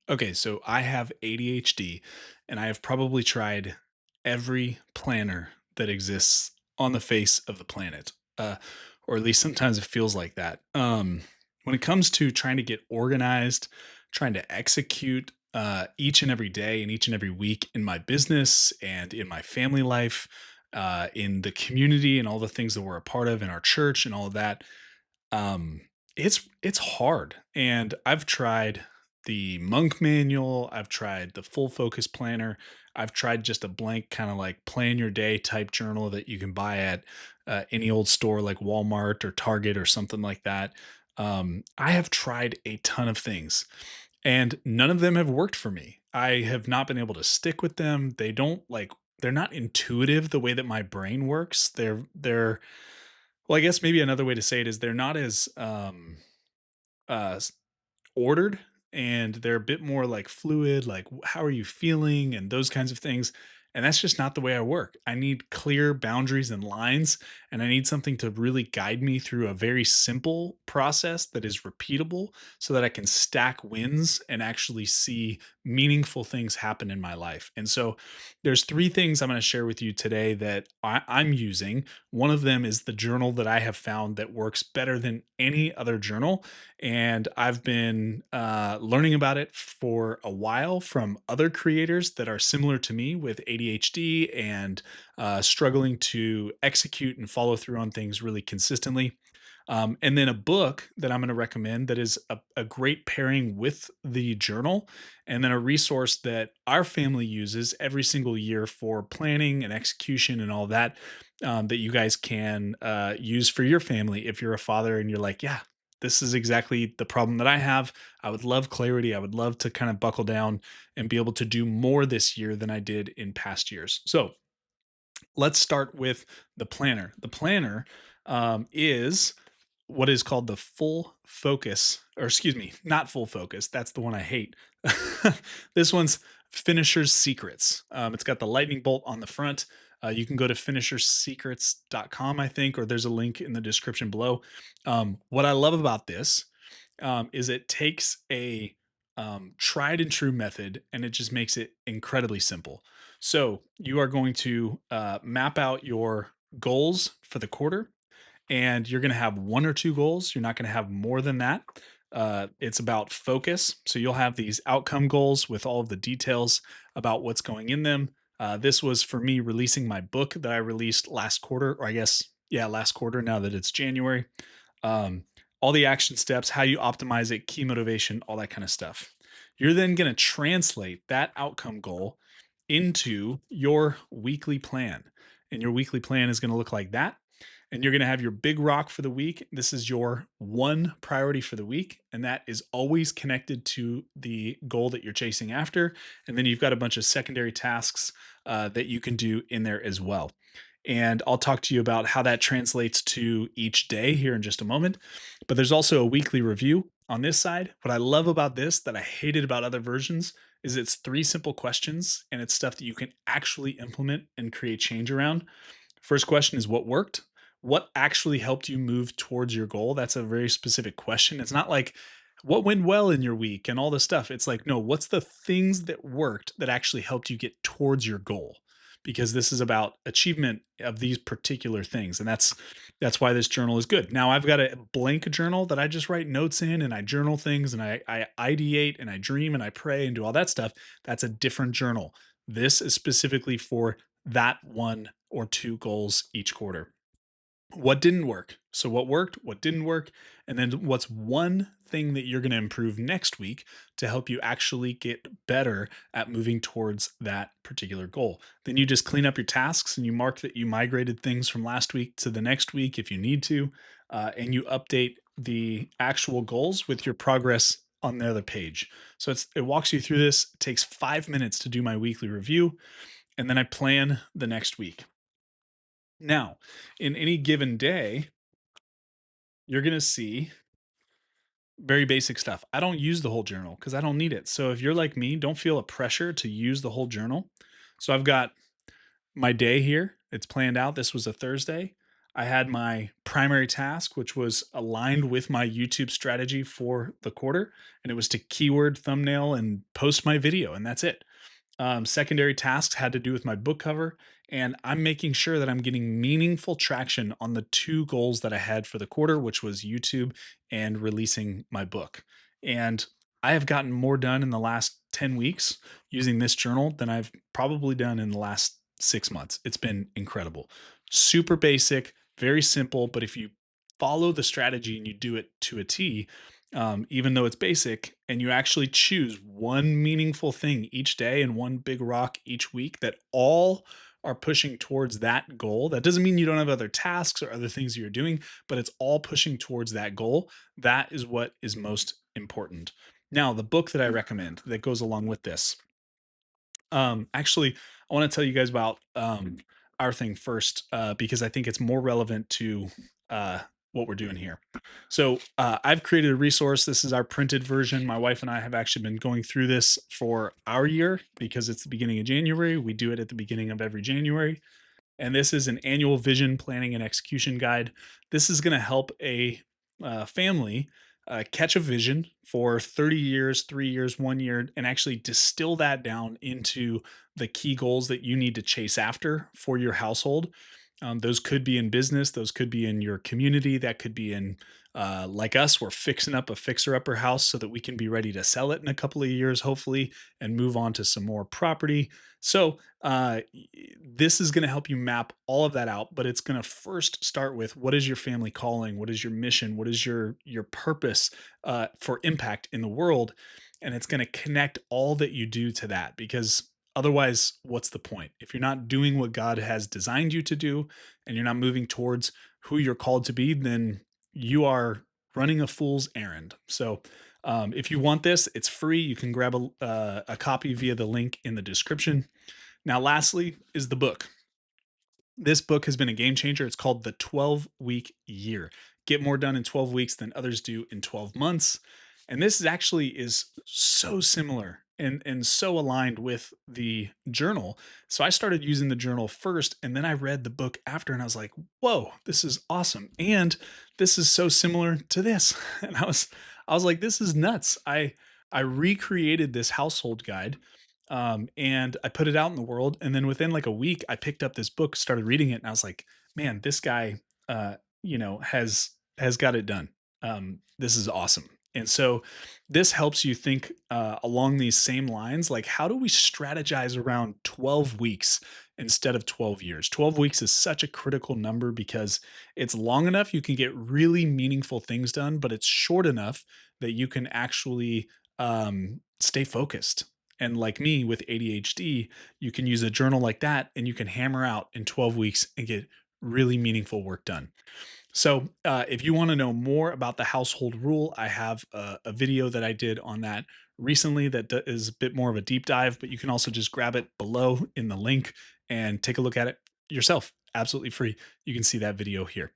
Okay, so I have ADHD and I have probably tried every planner that exists on the face of the planet. Or at least sometimes it feels like that. When it comes to trying to get organized, trying to execute each and every day and each and every week in my business and in my family life, in the community and all the things that we're a part of in our church and all of that, um, it's hard, and I've tried the Monk Manual, I've tried the Full Focus Planner, I've tried just a blank kinda, like, plan your day type journal that you can buy at, any old store like Walmart or Target or something like that. I have tried a ton of things, and none of them have worked for me. I have not been able to stick with them. They're not intuitive the way that my brain works. Well, I guess maybe another way to say it is they're not as s- ordered, and they're a bit more like fluid, like how are you feeling and those kinds of things. And that's just not the way I work. I need clear boundaries and lines, and I need something to really guide me through a very simple process that is repeatable so that I can stack wins and actually see meaningful things happen in my life. And so there's three things I'm going to share with you today that I'm using. One of them is the journal that I have found that works better than any other journal, and I've been learning about it for a while from other creators that are similar to me with ADHD and struggling to execute and follow through on things really consistently. And then a book that I'm going to recommend that is a great pairing with the journal, and then a resource that our family uses every single year for planning and execution and all that. That you guys can use for your family if you're a father and you're like, yeah, this is exactly the problem that I have. I would love clarity. I would love to kind of buckle down and be able to do more this year than I did in past years. So let's start with the planner. The planner is what is called the full focus, or excuse me, not full focus. That's the one I hate. This one's Finisher's Secrets. It's got the lightning bolt on the front. You can go to finishersecrets.com, I think, or there's a link in the description below. What I love about this is it takes a tried and true method and it just makes it incredibly simple. So you are going to map out your goals for the quarter, and you're going to have one or two goals. You're not going to have more than that. It's about focus. So you'll have these outcome goals with all of the details about what's going in them. This was for me releasing my book that I released last quarter, or I guess, yeah, last quarter now that it's January. Um, all the action steps, how you optimize it, key motivation, all that kind of stuff. You're then going to translate that outcome goal into your weekly plan. And your weekly plan is going to look like that, and you're going to have your big rock for the week. This is your one priority for the week, and that is always connected to the goal that you're chasing after. And then you've got a bunch of secondary tasks that you can do in there as well. And I'll talk to you about how that translates to each day here in just a moment. But there's also a weekly review on this side. What I love about this that I hated about other versions is it's three simple questions, and it's stuff that you can actually implement and create change around. First question is what worked? What actually helped you move towards your goal? That's a very specific question. It's not like what went well in your week and all this stuff. It's like, no, what's the things that worked that actually helped you get towards your goal? Because this is about achievement of these particular things. And that's why this journal is good. Now I've got a blank journal that I just write notes in, and I journal things, and I ideate and I dream and I pray and do all that stuff. That's a different journal. This is specifically for that one or two goals each quarter. What didn't work? So, what worked? What didn't work? And then, what's one thing that you're going to improve next week to help you actually get better at moving towards that particular goal? Then you just clean up your tasks and you mark that you migrated things from last week to the next week if you need to, and you update the actual goals with your progress on the other page. So it walks you through this. It takes 5 minutes to do my weekly review, and then I plan the next week. Now, in any given day, you're going to see very basic stuff. I don't use the whole journal because I don't need it. So if you're like me, don't feel a pressure to use the whole journal. So I've got my day here. It's planned out. This was a Thursday. I had my primary task, which was aligned with my YouTube strategy for the quarter, and it was to keyword, thumbnail, and post my video, and that's it. Secondary tasks had to do with my book cover, and I'm making sure that I'm getting meaningful traction on the two goals that I had for the quarter, which was YouTube and releasing my book. And I have gotten more done in the last 10 weeks using this journal than I've probably done in the last 6 months. It's been incredible. Super basic, very simple, but if you follow the strategy and you do it to a T, even though it's basic, and you actually choose one meaningful thing each day and one big rock each week that all are pushing towards that goal. That doesn't mean you don't have other tasks or other things you're doing, but it's all pushing towards that goal. That is what is most important. Now, the book that I recommend that goes along with this, actually, I want to tell you guys about our thing first because I think it's more relevant to what we're doing here. So, I've created a resource. This is our printed version. My wife and I have actually been going through this for our year because it's the beginning of January. We do it at the beginning of every January, and this is an annual vision planning and execution guide. This is going to help a family catch a vision for 30 years, 3 years, 1 year, and actually distill that down into the key goals that you need to chase after for your household. Those could be in business, those could be in your community, that could be in like us, we're fixing up a fixer upper house so that we can be ready to sell it in a couple of years, hopefully, and move on to some more property. So, this is going to help you map all of that out, but it's going to first start with what is your family calling, what is your mission, what is your purpose for impact in the world, and it's going to connect all that you do to that because otherwise, what's the point? If you're not doing what God has designed you to do, and you're not moving towards who you're called to be, then you are running a fool's errand. So. If you want this, it's free. You can grab a copy via the link in the description. Now, lastly, is the book. This book has been a game changer. It's called The 12-Week Year. Get more done in 12 weeks than others do in 12 months. And this is actually is so similar and so aligned with the journal. So I started using the journal first and then I read the book after and I was like, "Whoa, this is awesome." And this is so similar to this. And I was like, "This is nuts." I recreated this household guide and I put it out in the world. And then within like a week, I picked up this book, started reading it, and I was like, man, this guy, has got it done. This is awesome. And so this helps you think along these same lines. Like, how do we strategize around 12 weeks instead of 12 years? 12 weeks is such a critical number because it's long enough you can get really meaningful things done, but it's short enough that you can actually stay focused. And like me with ADHD, you can use a journal like that and you can hammer out in 12 weeks and get really meaningful work done. So, if you want to know more about the household rule, I have a video that I did on that recently that is a bit more of a deep dive, but you can also just grab it below in the link and take a look at it yourself. Absolutely free. You can see that video here.